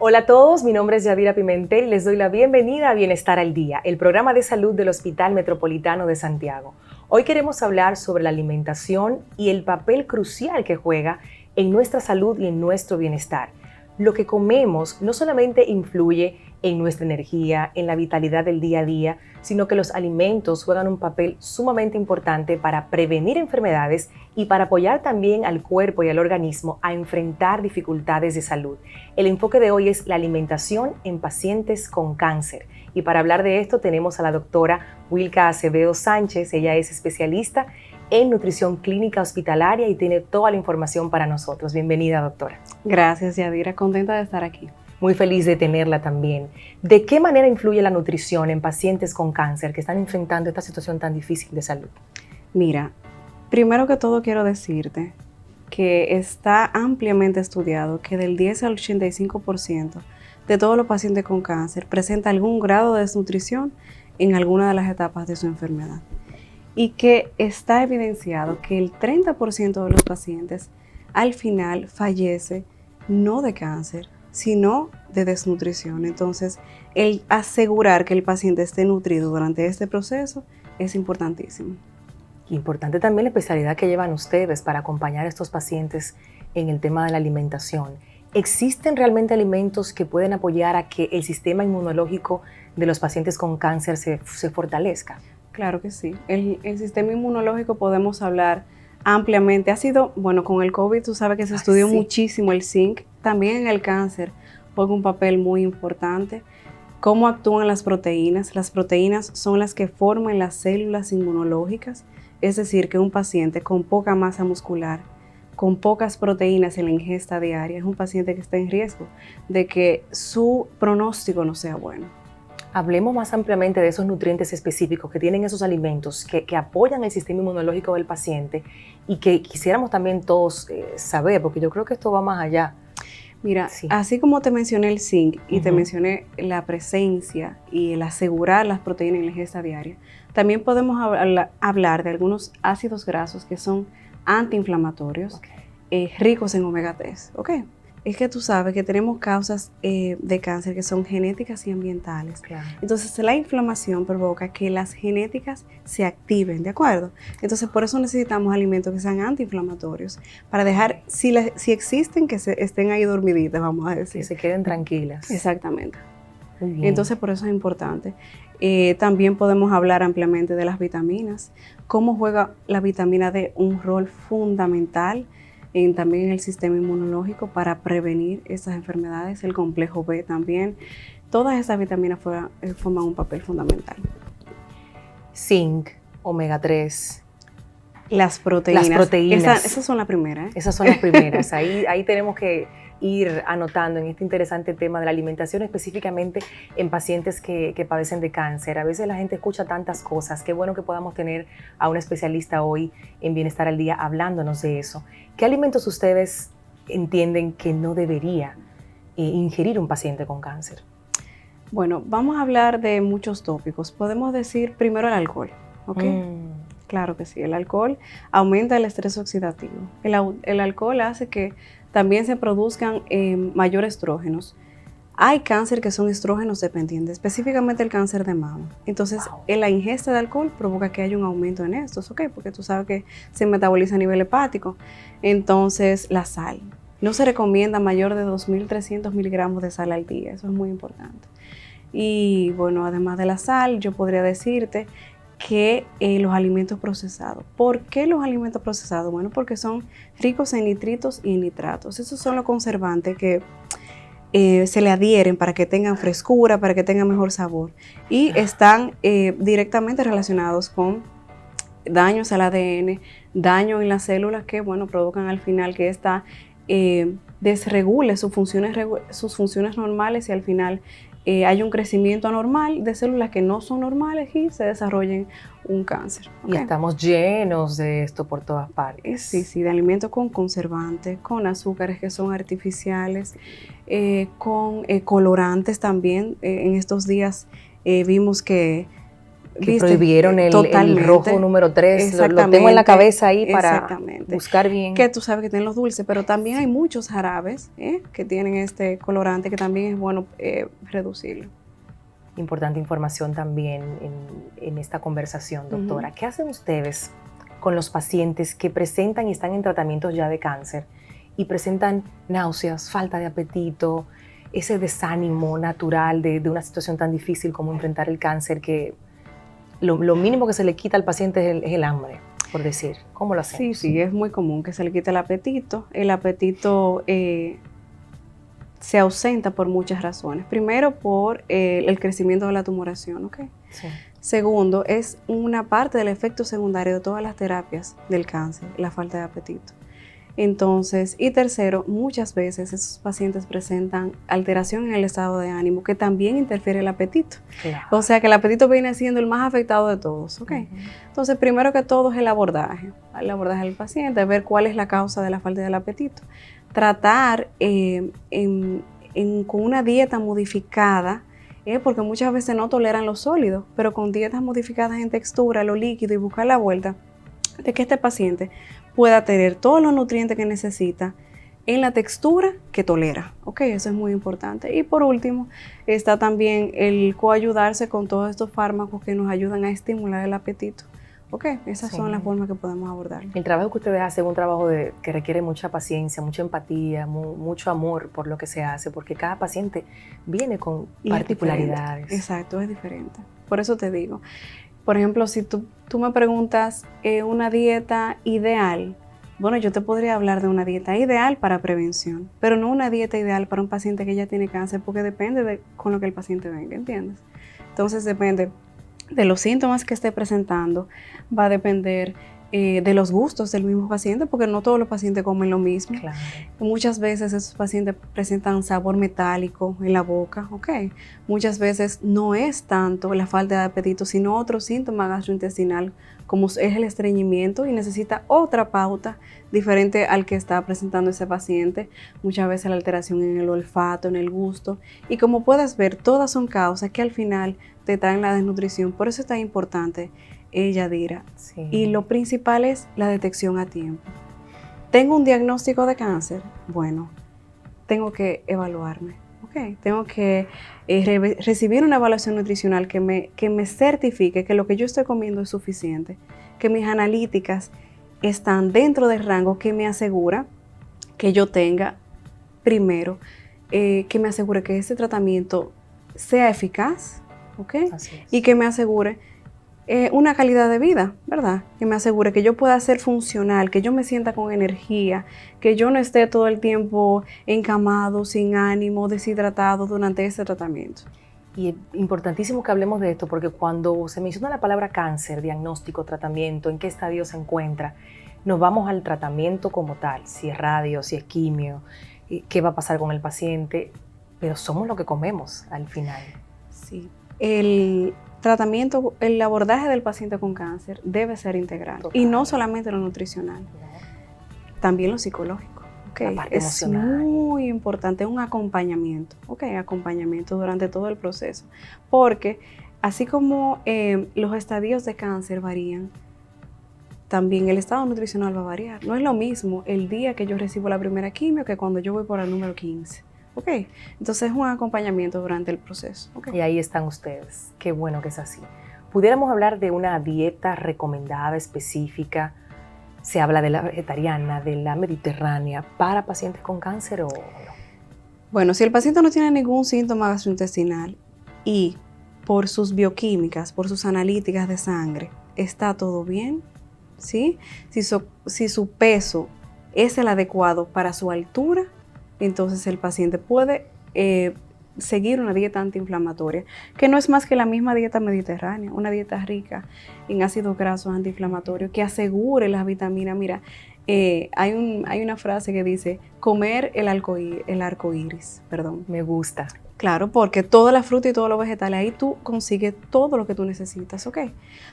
Hola a todos, mi nombre es Yadira Pimentel y les doy la bienvenida a Bienestar al Día, el programa de salud del Hospital Metropolitano de Santiago. Hoy queremos hablar sobre la alimentación y el papel crucial que juega en nuestra salud y en nuestro bienestar. Lo que comemos no solamente influye en nuestra energía, en la vitalidad del día a día, sino que los alimentos juegan un papel sumamente importante para prevenir enfermedades y para apoyar también al cuerpo y al organismo a enfrentar dificultades de salud. El enfoque de hoy es la alimentación en pacientes con cáncer. Y para hablar de esto tenemos a la doctora Wilka Acevedo Sánchez. Ella es especialista en nutrición clínica hospitalaria y tiene toda la información para nosotros. Bienvenida, doctora. Gracias, Yadira. Contenta de estar aquí. Muy feliz de tenerla también. ¿De qué manera influye la nutrición en pacientes con cáncer que están enfrentando esta situación tan difícil de salud? Mira, primero que todo quiero decirte que está ampliamente estudiado que del 10 al 85% de todos los pacientes con cáncer presenta algún grado de desnutrición en alguna de las etapas de su enfermedad. Y que está evidenciado que el 30% de los pacientes al final fallece no de cáncer, sino de desnutrición. Entonces, el asegurar que el paciente esté nutrido durante este proceso es importantísimo. Importante también la especialidad que llevan ustedes para acompañar a estos pacientes en el tema de la alimentación. ¿Existen realmente alimentos que pueden apoyar a que el sistema inmunológico de los pacientes con cáncer se fortalezca? Claro que sí. El sistema inmunológico podemos hablar ampliamente. Ha sido, bueno, con el COVID tú sabes que se estudió muchísimo el zinc. También en el cáncer juega un papel muy importante. ¿Cómo actúan las proteínas? Las proteínas son las que forman las células inmunológicas. Es decir, que un paciente con poca masa muscular, con pocas proteínas en la ingesta diaria, es un paciente que está en riesgo de que su pronóstico no sea bueno. Hablemos más ampliamente de esos nutrientes específicos que tienen esos alimentos que apoyan el sistema inmunológico del paciente y que quisiéramos también todos saber, porque yo creo que esto va más allá. Mira, así como te mencioné el zinc y te mencioné la presencia y el asegurar las proteínas en la ingesta diaria, también podemos hablar de algunos ácidos grasos que son antiinflamatorios, ricos en omega 3, ¿ok? Es que tú sabes que tenemos causas de cáncer que son genéticas y ambientales. Claro. Entonces, la inflamación provoca que las genéticas se activen, ¿de acuerdo? Entonces, por eso necesitamos alimentos que sean antiinflamatorios, para dejar, si existen, que estén ahí dormiditas, vamos a decir. Que se queden tranquilas. Exactamente. Muy bien. Entonces, por eso es importante. También podemos hablar ampliamente de las vitaminas, cómo juega la vitamina D un rol fundamental también en el sistema inmunológico para prevenir estas enfermedades, el complejo B también. Todas estas vitaminas forman un papel fundamental. Zinc, omega 3. Las proteínas. Esas son las primeras. Esas son las primeras. Ahí tenemos que ir anotando en este interesante tema de la alimentación, específicamente en pacientes que padecen de cáncer. A veces la gente escucha tantas cosas. Qué bueno que podamos tener a una especialista hoy en Bienestar al Día hablándonos de eso. ¿Qué alimentos ustedes entienden que no debería ingerir un paciente con cáncer? Bueno, vamos a hablar de muchos tópicos. Podemos decir primero el alcohol, ¿ok? Claro que sí, el alcohol aumenta el estrés oxidativo. El alcohol hace que también se produzcan mayores estrógenos. Hay cáncer que son estrógenos dependientes, específicamente el cáncer de mama. Entonces, la ingesta de alcohol provoca que haya un aumento en estos, ¿ok? Porque tú sabes que se metaboliza a nivel hepático. Entonces, la sal. No se recomienda mayor de 2.300 miligramos de sal al día, eso es muy importante. Y bueno, además de la sal, yo podría decirte que los alimentos procesados. ¿Por qué los alimentos procesados? Bueno, porque son ricos en nitritos y en nitratos. Esos son los conservantes que se le adhieren para que tengan frescura, para que tengan mejor sabor. Y están directamente relacionados con daños al ADN, daño en las células que, bueno, provocan al final que esta desregule sus funciones normales y al final hay un crecimiento anormal de células que no son normales y se desarrollen un cáncer. ¿Okay? Y estamos llenos de esto por todas partes. Sí, de alimentos con conservantes, con azúcares que son artificiales, con colorantes también. En estos días vimos que Que prohibieron el rojo número 3, lo tengo en la cabeza ahí para buscar bien. Que tú sabes que tienen los dulces, pero también hay muchos jarabes que tienen este colorante que también es bueno reducirlo. Importante información también en esta conversación, doctora. ¿Qué hacen ustedes con los pacientes que presentan y están en tratamientos ya de cáncer y presentan náuseas, falta de apetito, ese desánimo natural de una situación tan difícil como enfrentar el cáncer, que lo mínimo que se le quita al paciente es el hambre, por decir? ¿Cómo lo hacemos? Sí, es muy común que se le quite el apetito. El apetito se ausenta por muchas razones. Primero, por el crecimiento de la tumoración, ¿ok? Sí. Segundo, es una parte del efecto secundario de todas las terapias del cáncer, la falta de apetito. Entonces, y tercero, muchas veces esos pacientes presentan alteración en el estado de ánimo que también interfiere el apetito. Claro. O sea que el apetito viene siendo el más afectado de todos, ¿ok? Entonces, primero que todo es el abordaje del paciente, ver cuál es la causa de la falta del apetito. Tratar con una dieta modificada, porque muchas veces no toleran los sólidos, pero con dietas modificadas en textura, lo líquido, y buscar la vuelta de que este paciente pueda tener todos los nutrientes que necesita en la textura que tolera, ¿ok? Eso es muy importante. Y por último, está también el coayudarse con todos estos fármacos que nos ayudan a estimular el apetito, ¿ok? Esas son las formas que podemos abordarlo. El trabajo que ustedes hacen es un trabajo que requiere mucha paciencia, mucha empatía, mucho amor por lo que se hace, porque cada paciente viene con particularidades. Exacto, es diferente. Por eso te digo, por ejemplo, si tú me preguntas una dieta ideal, bueno, yo te podría hablar de una dieta ideal para prevención, pero no una dieta ideal para un paciente que ya tiene cáncer, porque depende de con lo que el paciente venga, ¿entiendes? Entonces depende de los síntomas que esté presentando, va a depender de los gustos del mismo paciente, porque no todos los pacientes comen lo mismo. Claro. Muchas veces esos pacientes presentan sabor metálico en la boca, ¿ok? Muchas veces no es tanto la falta de apetito, sino otro síntoma gastrointestinal, como es el estreñimiento, y necesita otra pauta diferente al que está presentando ese paciente. Muchas veces la alteración en el olfato, en el gusto, y como puedes ver, todas son causas que al final te traen la desnutrición. Por eso es tan importante, Yadira. Sí. Y lo principal es la detección a tiempo. ¿Tengo un diagnóstico de cáncer? Bueno, tengo que evaluarme, ¿ok? Tengo que recibir una evaluación nutricional que me certifique que lo que yo estoy comiendo es suficiente, que mis analíticas están dentro del rango que me asegura que yo tenga, primero, que me asegure que ese tratamiento sea eficaz, ¿ok? Así es. Y que me asegure una calidad de vida, ¿verdad? Que me asegure que yo pueda ser funcional, que yo me sienta con energía, que yo no esté todo el tiempo encamado, sin ánimo, deshidratado durante ese tratamiento. Y es importantísimo que hablemos de esto, porque cuando se menciona la palabra cáncer, diagnóstico, tratamiento, en qué estadio se encuentra, nos vamos al tratamiento como tal, si es radio, si es quimio, qué va a pasar con el paciente, pero somos lo que comemos al final. Sí. El tratamiento, el abordaje del paciente con cáncer debe ser integral. Total. Y no solamente lo nutricional, también lo psicológico. Okay. La parte es emocional. Muy importante un acompañamiento, acompañamiento durante todo el proceso, porque así como los estadios de cáncer varían, también el estado nutricional va a variar. No es lo mismo el día que yo recibo la primera quimio que cuando yo voy por el número 15. Ok, entonces es un acompañamiento durante el proceso. Okay. Y ahí están ustedes. Qué bueno que es así. ¿Pudiéramos hablar de una dieta recomendada específica? ¿Se habla de la vegetariana, de la mediterránea para pacientes con cáncer o no? Bueno, si el paciente no tiene ningún síntoma gastrointestinal y por sus bioquímicas, por sus analíticas de sangre, está todo bien, ¿sí? Si su peso es el adecuado para su altura, entonces el paciente puede seguir una dieta antiinflamatoria, que no es más que la misma dieta mediterránea, una dieta rica en ácidos grasos antiinflamatorios que asegure las vitaminas. Mira, hay una frase que dice, comer el arco iris, perdón. Me gusta. Claro, porque toda la fruta y todos los vegetales, ahí tú consigues todo lo que tú necesitas, ¿ok?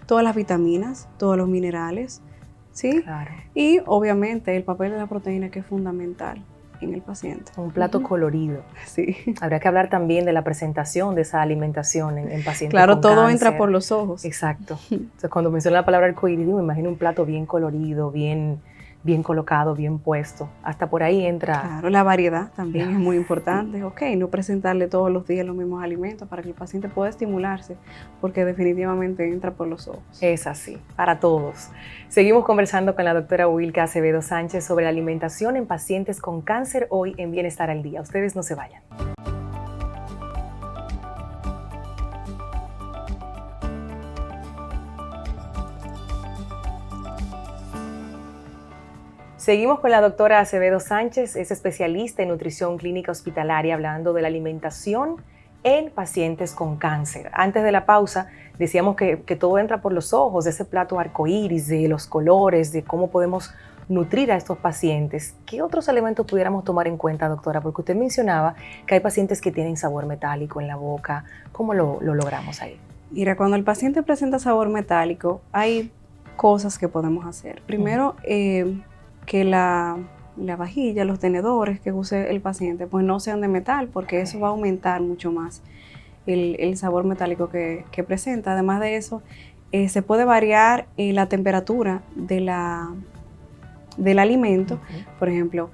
Todas las vitaminas, todos los minerales, ¿sí? Claro. Y obviamente el papel de la proteína, que es fundamental. en el paciente. Un plato colorido. Sí. Habría que hablar también de la presentación de esa alimentación en pacientes Claro, con todo cáncer. entra por los ojos. Exacto. Entonces, cuando menciono la palabra arcoíris, me imagino un plato bien colorido, bien colocado, bien puesto. Hasta por ahí entra. Claro, la variedad también es muy importante. Ok, no presentarle todos los días los mismos alimentos para que el paciente pueda estimularse, porque definitivamente entra por los ojos. Es así, para todos. Seguimos conversando con la doctora Wilka Acevedo Sánchez sobre la alimentación en pacientes con cáncer hoy en Bienestar al Día. Ustedes no se vayan. Seguimos con la doctora Acevedo Sánchez, es especialista en nutrición clínica hospitalaria, hablando de la alimentación en pacientes con cáncer. Antes de la pausa decíamos que todo entra por los ojos, de ese plato arcoíris, de los colores, de cómo podemos nutrir a estos pacientes. ¿Qué otros elementos pudiéramos tomar en cuenta, doctora? Porque usted mencionaba que hay pacientes que tienen sabor metálico en la boca. ¿Cómo lo logramos ahí? Mira, cuando el paciente presenta sabor metálico, hay cosas que podemos hacer. Primero, que la vajilla, los tenedores que use el paciente, pues no sean de metal, porque eso va a aumentar mucho más el sabor metálico que presenta. Además de eso, se puede variar la temperatura del alimento. Por ejemplo,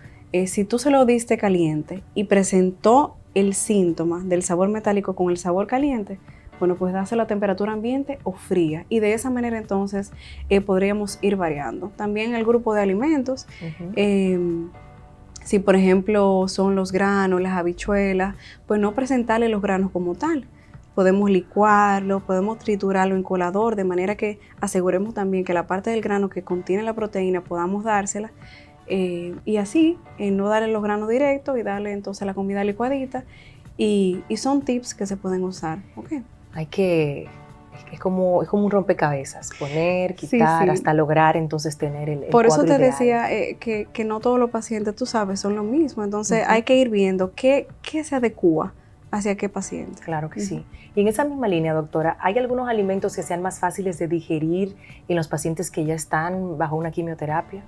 si tú se lo diste caliente y presentó el síntoma del sabor metálico con el sabor caliente, bueno, pues dárselo a temperatura ambiente o fría, y de esa manera entonces podríamos ir variando. También el grupo de alimentos, si por ejemplo son los granos, las habichuelas, pues no presentarle los granos como tal. Podemos licuarlo, podemos triturarlo en colador, de manera que aseguremos también que la parte del grano que contiene la proteína podamos dársela, y así no darle los granos directos y darle entonces la comida licuadita, y son tips que se pueden usar. Okay. Es como un rompecabezas, poner, quitar, sí. Hasta lograr entonces tener el Por eso te ideal. decía que no todos los pacientes, tú sabes, son lo mismo. Entonces hay que ir viendo qué se adecua hacia qué paciente. Claro que sí. Y en esa misma línea, doctora, ¿hay algunos alimentos que sean más fáciles de digerir en los pacientes que ya están bajo una quimioterapia?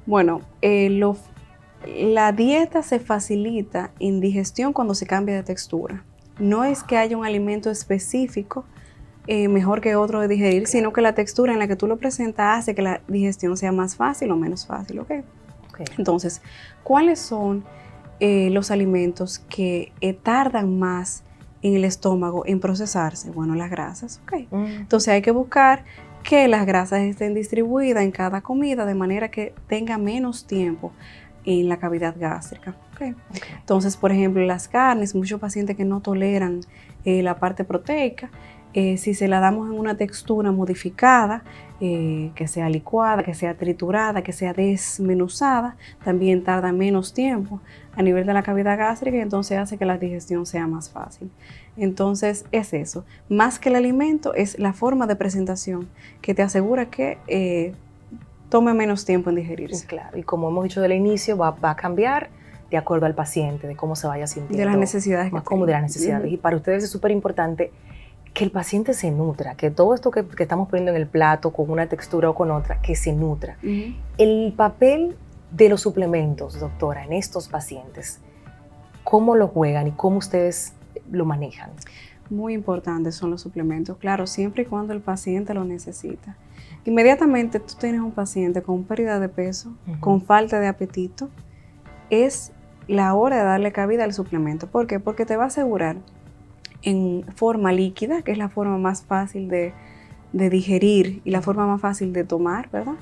Bueno, la dieta se facilita en digestión cuando se cambia de textura. No es que haya un alimento específico mejor que otro de digerir, sino que la textura en la que tú lo presentas hace que la digestión sea más fácil o menos fácil. Okay. Entonces, ¿cuáles son los alimentos que tardan más en el estómago en procesarse? Bueno, las grasas. Okay. Entonces hay que buscar que las grasas estén distribuidas en cada comida de manera que tenga menos tiempo en la cavidad gástrica. Okay. Entonces, por ejemplo, las carnes, muchos pacientes que no toleran la parte proteica, si se la damos en una textura modificada, que sea licuada, que sea triturada, que sea desmenuzada, también tarda menos tiempo a nivel de la cavidad gástrica, y entonces hace que la digestión sea más fácil. Entonces es eso, más que el alimento es la forma de presentación que te asegura que tome menos tiempo en digerirse. Claro, y como hemos dicho del inicio, va a cambiar de acuerdo al paciente, de cómo se vaya sintiendo. De las necesidades. Más como de las necesidades. Y para ustedes es súper importante que el paciente se nutra, que todo esto que estamos poniendo en el plato, con una textura o con otra, que se nutra. El papel de los suplementos, doctora, en estos pacientes, ¿cómo lo juegan y cómo ustedes lo manejan? Muy importantes son los suplementos, claro, siempre y cuando el paciente lo necesita. Inmediatamente tú tienes un paciente con pérdida de peso, con falta de apetito, es la hora de darle cabida al suplemento. ¿Por qué? Porque te va a asegurar en forma líquida, que es la forma más fácil de digerir y la forma más fácil de tomar, ¿verdad?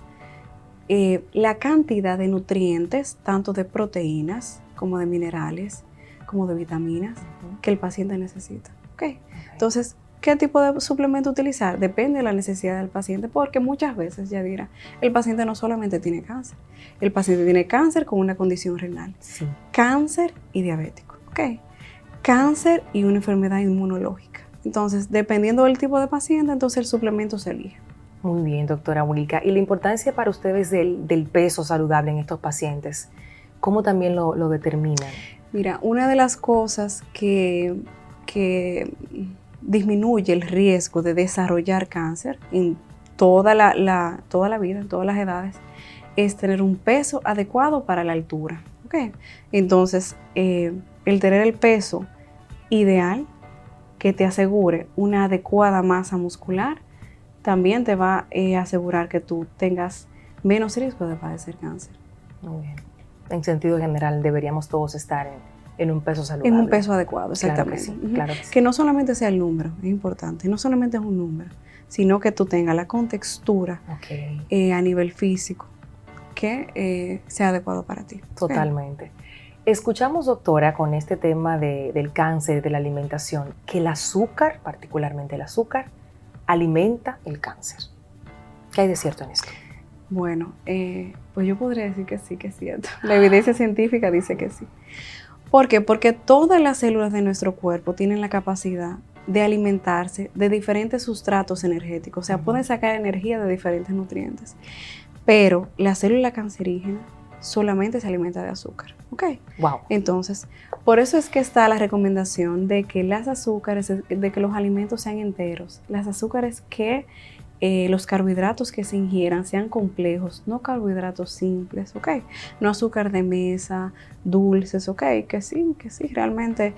La cantidad de nutrientes, tanto de proteínas como de minerales, como de vitaminas, que el paciente necesita. Okay. Entonces, ¿qué tipo de suplemento utilizar? Depende de la necesidad del paciente, porque muchas veces, Yadira, el paciente no solamente tiene cáncer, el paciente tiene cáncer con una condición renal, sí. Cáncer y diabético, okay. Cáncer y una enfermedad inmunológica. Entonces, dependiendo del tipo de paciente, entonces el suplemento se elige. Muy bien, doctora Wilka. Y la importancia para ustedes del peso saludable en estos pacientes, ¿cómo también lo determinan? Mira, una de las cosas que disminuye el riesgo de desarrollar cáncer en toda la vida, en todas las edades, es tener un peso adecuado para la altura. ¿ok? Entonces, el tener el peso ideal que te asegure una adecuada masa muscular, también te va a asegurar que tú tengas menos riesgo de padecer cáncer. Muy bien. En sentido general, deberíamos todos estar en un peso saludable. En un peso adecuado, exactamente. Claro que sí, claro que sí. Que no solamente sea el número, es importante, no solamente es un número, sino que tú tengas la contextura a nivel físico que sea adecuado para ti. Totalmente. Escuchamos, doctora, con este tema del cáncer, de la alimentación, que el azúcar, particularmente el azúcar, alimenta el cáncer. ¿Qué hay de cierto en esto? Bueno, pues yo podría decir que sí, que es cierto. La evidencia científica dice que sí. ¿Por qué? Porque todas las células de nuestro cuerpo tienen la capacidad de alimentarse de diferentes sustratos energéticos. O sea, pueden sacar energía de diferentes nutrientes. Pero la célula cancerígena solamente se alimenta de azúcar. ¿Ok? Wow. Entonces, por eso es que está la recomendación de que las azúcares, de que los alimentos sean enteros. Las azúcares que los carbohidratos que se ingieran sean complejos, no carbohidratos simples, ¿ok? No azúcar de mesa, dulces, ¿ok? Que sí, realmente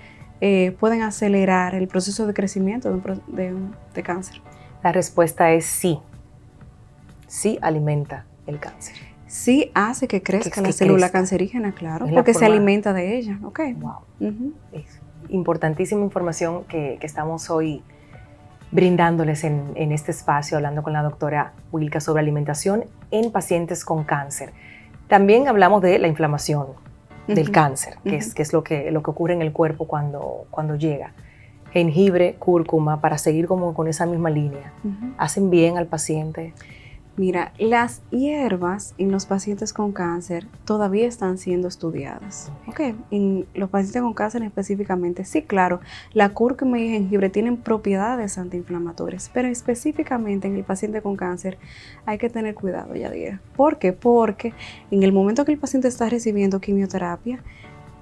pueden acelerar el proceso de crecimiento de cáncer. La respuesta es sí. Sí alimenta el cáncer. Sí hace que crezca la célula cancerígena, claro, porque se alimenta de ella, ¿ok? Wow. Es importantísima información que estamos hoy brindándoles en este espacio, hablando con la doctora Wilka sobre alimentación en pacientes con cáncer. También hablamos de la inflamación del cáncer, que es lo que ocurre en el cuerpo cuando llega. Jengibre, cúrcuma, para seguir como con esa misma línea. ¿Hacen bien al paciente? Mira, las hierbas en los pacientes con cáncer todavía están siendo estudiadas. ¿Ok? En los pacientes con cáncer específicamente, sí, claro, la cúrcuma y el jengibre tienen propiedades antiinflamatorias, pero específicamente en el paciente con cáncer hay que tener cuidado, Yadira. ¿Por qué? Porque en el momento que el paciente está recibiendo quimioterapia,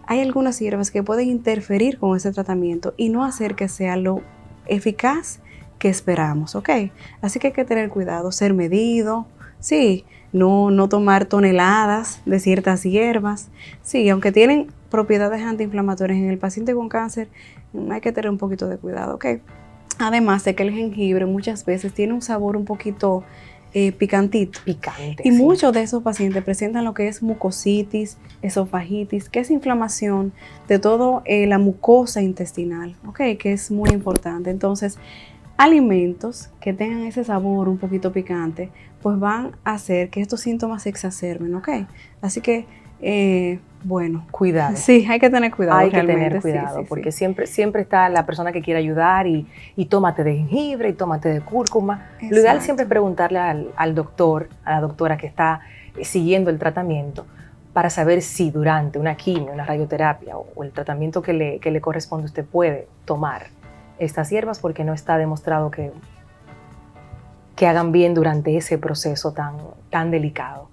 hay algunas hierbas que pueden interferir con ese tratamiento y no hacer que sea lo eficaz que esperamos, ¿ok? Así que hay que tener cuidado, ser medido, sí, no tomar toneladas de ciertas hierbas, sí, aunque tienen propiedades antiinflamatorias en el paciente con cáncer, hay que tener un poquito de cuidado, ¿ok? Además de que el jengibre muchas veces tiene un sabor un poquito picantito. Picante. Y muchos de esos pacientes presentan lo que es mucositis, esofagitis, que es inflamación de toda la mucosa intestinal, ¿ok? Que es muy importante. Entonces, alimentos que tengan ese sabor un poquito picante, pues van a hacer que estos síntomas se exacerben, ¿ok? Así que, bueno. Cuidado. Sí, hay que tener cuidado. Hay que tener cuidado, sí, porque siempre está la persona que quiere ayudar y tómate de jengibre y tómate de cúrcuma. Exacto. Lo ideal siempre es preguntarle al doctor, a la doctora que está siguiendo el tratamiento, para saber si durante una quimio, una radioterapia o el tratamiento que le corresponde usted puede tomar estas hierbas, porque no está demostrado que hagan bien durante ese proceso tan delicado.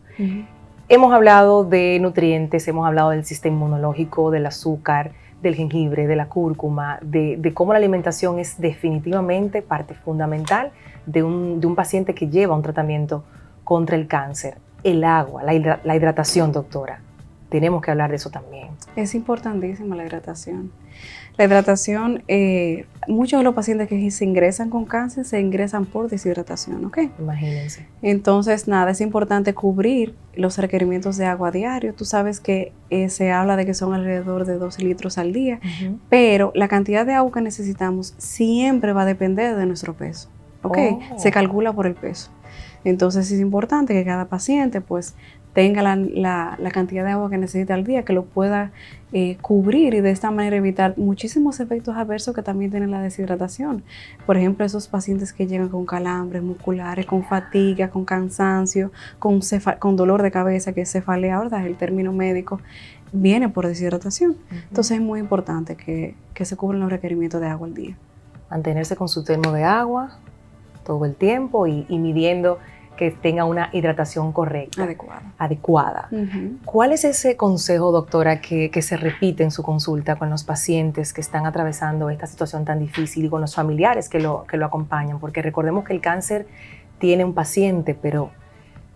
Hemos hablado de nutrientes, hemos hablado del sistema inmunológico, del azúcar, del jengibre, de la cúrcuma, de cómo la alimentación es definitivamente parte fundamental de un paciente que lleva un tratamiento contra el cáncer. El agua, la hidratación, doctora. Tenemos que hablar de eso también. Es importantísima la hidratación. La hidratación, muchos de los pacientes que se ingresan con cáncer se ingresan por deshidratación, ¿ok? Imagínense. Entonces, nada, es importante cubrir los requerimientos de agua diario. Tú sabes que se habla de que son alrededor de 2 litros al día, pero la cantidad de agua que necesitamos siempre va a depender de nuestro peso, ¿ok? Se calcula por el peso. Entonces, es importante que cada paciente, pues, tenga la cantidad de agua que necesita al día, que lo pueda cubrir y de esta manera evitar muchísimos efectos adversos que también tiene la deshidratación. Por ejemplo, esos pacientes que llegan con calambres musculares, con fatiga, con cansancio, con dolor de cabeza, que es cefalea, ¿verdad? El término médico, viene por deshidratación. Entonces es muy importante que se cubran los requerimientos de agua al día. Mantenerse con su termo de agua todo el tiempo y midiendo que tenga una hidratación correcta. Adecuada. ¿Cuál es ese consejo, doctora, que se repite en su consulta con los pacientes que están atravesando esta situación tan difícil y con los familiares que lo acompañan? Porque recordemos que el cáncer tiene un paciente, pero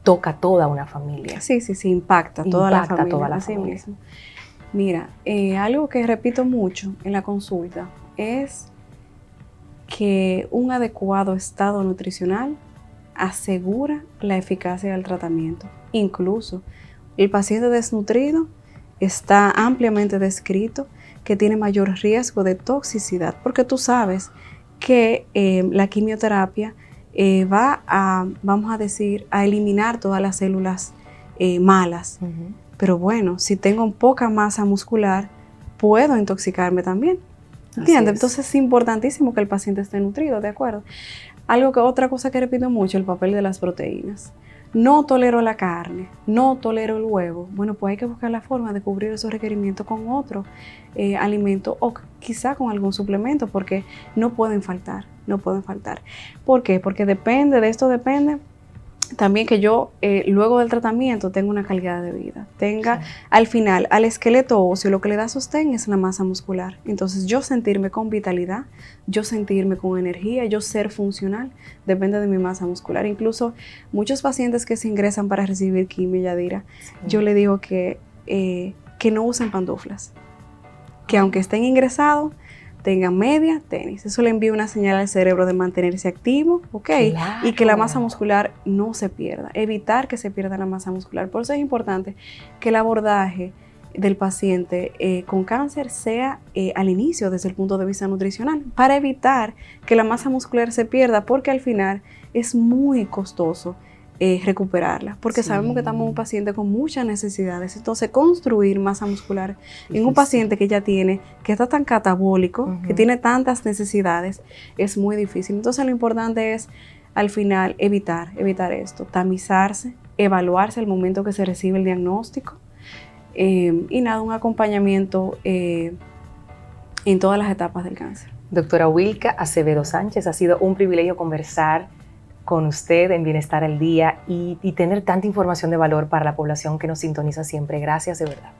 toca a toda una familia. Sí, impacta toda la familia. Toda la así familia. mismo. Mira, algo que repito mucho en la consulta es que un adecuado estado nutricional asegura la eficacia del tratamiento. Incluso el paciente desnutrido está ampliamente descrito que tiene mayor riesgo de toxicidad, porque tú sabes que la quimioterapia va a, vamos a decir, a eliminar todas las células malas. Ujú. Pero bueno, si tengo poca masa muscular, puedo intoxicarme también. Así ¿Entiendes? es. Entonces es importantísimo que el paciente esté nutrido, ¿de acuerdo? Otra cosa que repito mucho, el papel de las proteínas. No tolero la carne, no tolero el huevo. Bueno, pues hay que buscar la forma de cubrir esos requerimientos con otro alimento o quizá con algún suplemento, porque no pueden faltar, no pueden faltar. ¿Por qué? Porque depende también que yo luego del tratamiento tenga una calidad de vida, tenga al final al esqueleto óseo, lo que le da sostén es la masa muscular. Entonces yo sentirme con vitalidad, yo sentirme con energía, yo ser funcional, depende de mi masa muscular. Incluso muchos pacientes que se ingresan para recibir quimio, Yadira, yo le digo que no usen pantuflas, que aunque estén ingresados, tengan media, tenis. Eso le envía una señal al cerebro de mantenerse activo, ¿ok? Claro. Y que la masa muscular no se pierda, evitar que se pierda la masa muscular. Por eso es importante que el abordaje del paciente con cáncer sea al inicio desde el punto de vista nutricional, para evitar que la masa muscular se pierda, porque al final es muy costoso recuperarla, porque sabemos que estamos en un paciente con muchas necesidades. Entonces construir masa muscular en un paciente que ya tiene, que está tan catabólico, que tiene tantas necesidades, es muy difícil. Entonces lo importante es al final evitar esto, tamizarse, evaluarse al momento que se recibe el diagnóstico y nada, un acompañamiento en todas las etapas del cáncer. Doctora Wilka Acevedo Sánchez, ha sido un privilegio conversar con usted en Bienestar al Día y tener tanta información de valor para la población que nos sintoniza siempre. Gracias de verdad.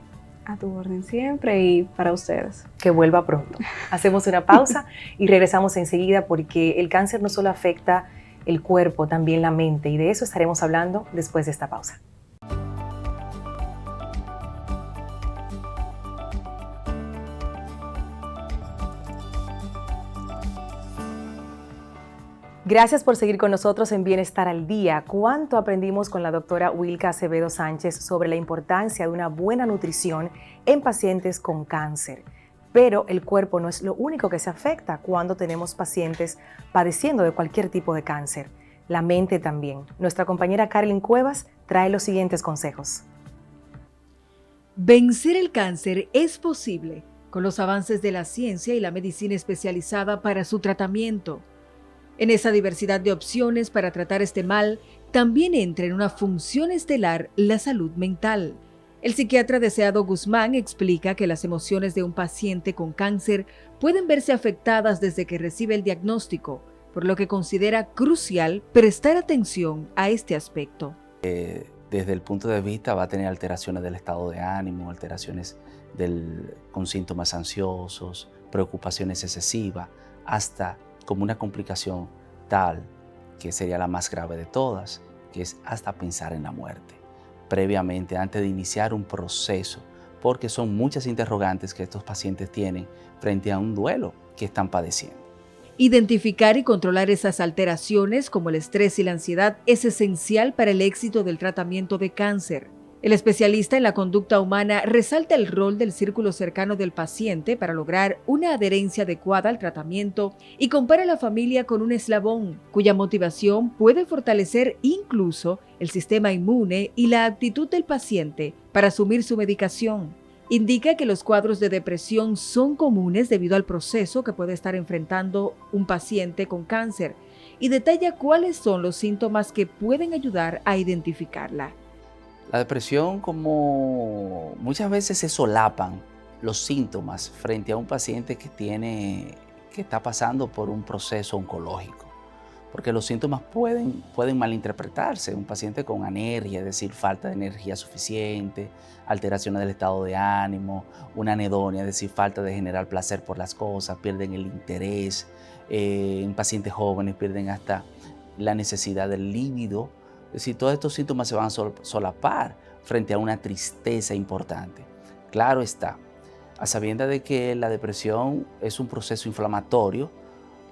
A tu orden siempre y para ustedes. Que vuelva pronto. Hacemos una pausa y regresamos enseguida, porque el cáncer no solo afecta el cuerpo, también la mente, y de eso estaremos hablando después de esta pausa. Gracias por seguir con nosotros en Bienestar al Día. ¿Cuánto aprendimos con la doctora Wilka Acevedo Sánchez sobre la importancia de una buena nutrición en pacientes con cáncer? Pero el cuerpo no es lo único que se afecta cuando tenemos pacientes padeciendo de cualquier tipo de cáncer. La mente también. Nuestra compañera Carolyn Cuevas trae los siguientes consejos. Vencer el cáncer es posible con los avances de la ciencia y la medicina especializada para su tratamiento. En esa diversidad de opciones para tratar este mal, también entra en una función estelar la salud mental. El psiquiatra Deseado Guzmán explica que las emociones de un paciente con cáncer pueden verse afectadas desde que recibe el diagnóstico, por lo que considera crucial prestar atención a este aspecto. Desde el punto de vista va a tener alteraciones del estado de ánimo, alteraciones con síntomas ansiosos, preocupaciones excesivas, hasta como una complicación tal, que sería la más grave de todas, que es hasta pensar en la muerte, previamente, antes de iniciar un proceso, porque son muchas interrogantes que estos pacientes tienen frente a un duelo que están padeciendo. Identificar y controlar esas alteraciones, como el estrés y la ansiedad, es esencial para el éxito del tratamiento de cáncer. El especialista en la conducta humana resalta el rol del círculo cercano del paciente para lograr una adherencia adecuada al tratamiento y compara a la familia con un eslabón, cuya motivación puede fortalecer incluso el sistema inmune y la actitud del paciente para asumir su medicación. Indica que los cuadros de depresión son comunes debido al proceso que puede estar enfrentando un paciente con cáncer y detalla cuáles son los síntomas que pueden ayudar a identificarla. La depresión, como muchas veces se solapan los síntomas frente a un paciente que está pasando por un proceso oncológico, porque los síntomas pueden malinterpretarse. Un paciente con anergia, es decir, falta de energía suficiente, alteraciones del estado de ánimo, una anedonia, es decir, falta de generar placer por las cosas, pierden el interés, en pacientes jóvenes pierden hasta la necesidad del líbido, Es decir, todos estos síntomas se van a solapar frente a una tristeza importante. Claro está, a sabiendas de que la depresión es un proceso inflamatorio,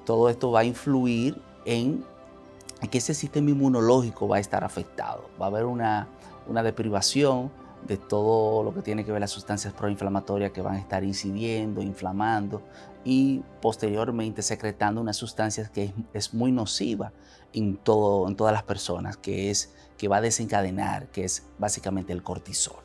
todo esto va a influir en que ese sistema inmunológico va a estar afectado. Va a haber una deprivación de todo lo que tiene que ver las sustancias proinflamatorias que van a estar incidiendo, inflamando y posteriormente secretando unas sustancias que es muy nociva en todas las personas, que va a desencadenar, que es básicamente el cortisol.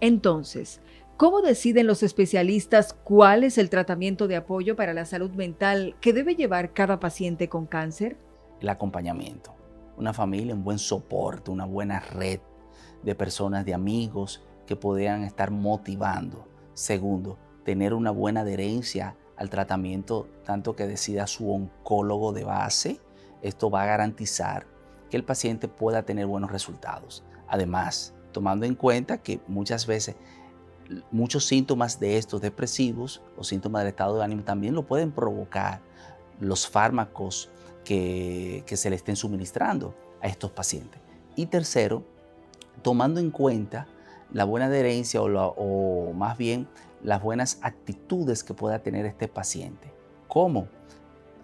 Entonces, ¿cómo deciden los especialistas cuál es el tratamiento de apoyo para la salud mental que debe llevar cada paciente con cáncer? El acompañamiento, una familia, un buen soporte, una buena red de personas, de amigos que puedan estar motivando. Segundo, tener una buena adherencia al tratamiento, tanto que decida su oncólogo de base. Esto va a garantizar que el paciente pueda tener buenos resultados. Además, tomando en cuenta que muchas veces muchos síntomas de estos depresivos o síntomas del estado de ánimo también lo pueden provocar los fármacos que se le estén suministrando a estos pacientes. Y tercero, tomando en cuenta la buena adherencia o más bien las buenas actitudes que pueda tener este paciente. ¿Cómo?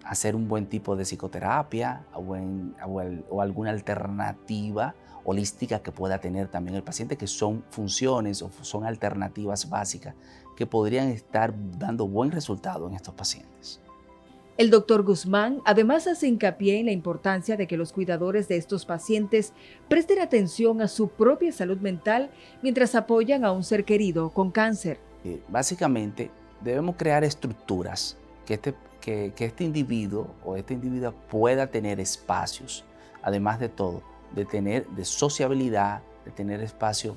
Hacer un buen tipo de psicoterapia o alguna alternativa holística que pueda tener también el paciente, que son funciones o son alternativas básicas que podrían estar dando buen resultado en estos pacientes. El doctor Guzmán además hace hincapié en la importancia de que los cuidadores de estos pacientes presten atención a su propia salud mental mientras apoyan a un ser querido con cáncer. Básicamente debemos crear estructuras que este individuo o esta individua pueda tener espacios, además de todo, de sociabilidad, de tener espacio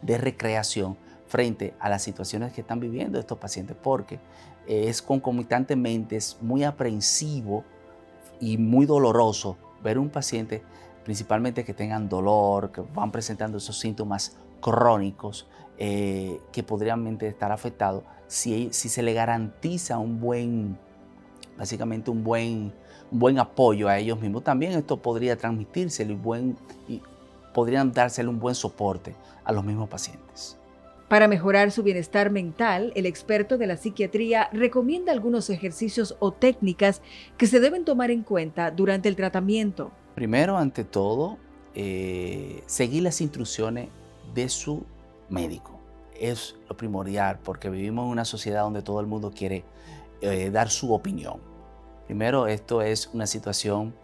de recreación frente a las situaciones que están viviendo estos pacientes, porque es concomitantemente, es muy aprensivo y muy doloroso ver un paciente, principalmente que tengan dolor, que van presentando esos síntomas crónicos que podrían estar afectados si se le garantiza básicamente un buen apoyo a ellos mismos. También esto podría transmitírselo y podrían dársele un buen soporte a los mismos pacientes. Para mejorar su bienestar mental, el experto de la psiquiatría recomienda algunos ejercicios o técnicas que se deben tomar en cuenta durante el tratamiento. Primero, ante todo, seguir las instrucciones de su médico. Es lo primordial porque vivimos en una sociedad donde todo el mundo quiere dar su opinión. Primero, esto es una situación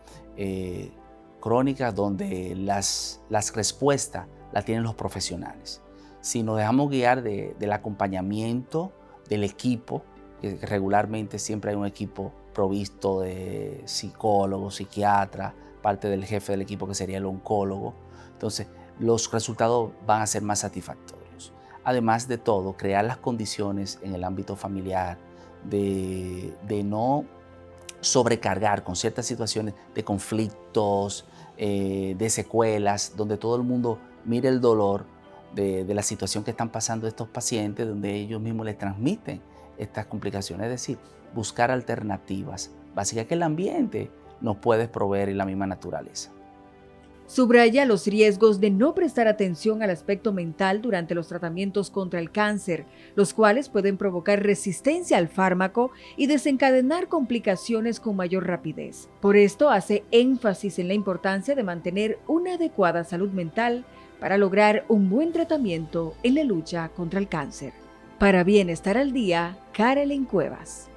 crónica donde las respuestas las tienen los profesionales. Si nos dejamos guiar del acompañamiento del equipo, que regularmente siempre hay un equipo provisto de psicólogos, psiquiatras, parte del jefe del equipo que sería el oncólogo, entonces los resultados van a ser más satisfactorios. Además de todo, crear las condiciones en el ámbito familiar de no sobrecargar con ciertas situaciones de conflictos, de secuelas, donde todo el mundo mire el dolor de la situación que están pasando estos pacientes, donde ellos mismos les transmiten estas complicaciones. Es decir, buscar alternativas básicas que el ambiente nos puede proveer y la misma naturaleza. Subraya los riesgos de no prestar atención al aspecto mental durante los tratamientos contra el cáncer, los cuales pueden provocar resistencia al fármaco y desencadenar complicaciones con mayor rapidez. Por esto hace énfasis en la importancia de mantener una adecuada salud mental para lograr un buen tratamiento en la lucha contra el cáncer. Para Bienestar al Día, Carolyn Cuevas.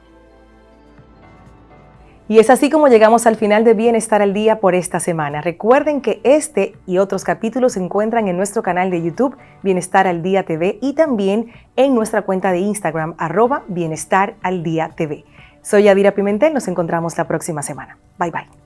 Y es así como llegamos al final de Bienestar al Día por esta semana. Recuerden que este y otros capítulos se encuentran en nuestro canal de YouTube, Bienestar al Día TV, y también en nuestra cuenta de Instagram, @Bienestar al Día TV. Soy Yadira Pimentel, nos encontramos la próxima semana. Bye bye.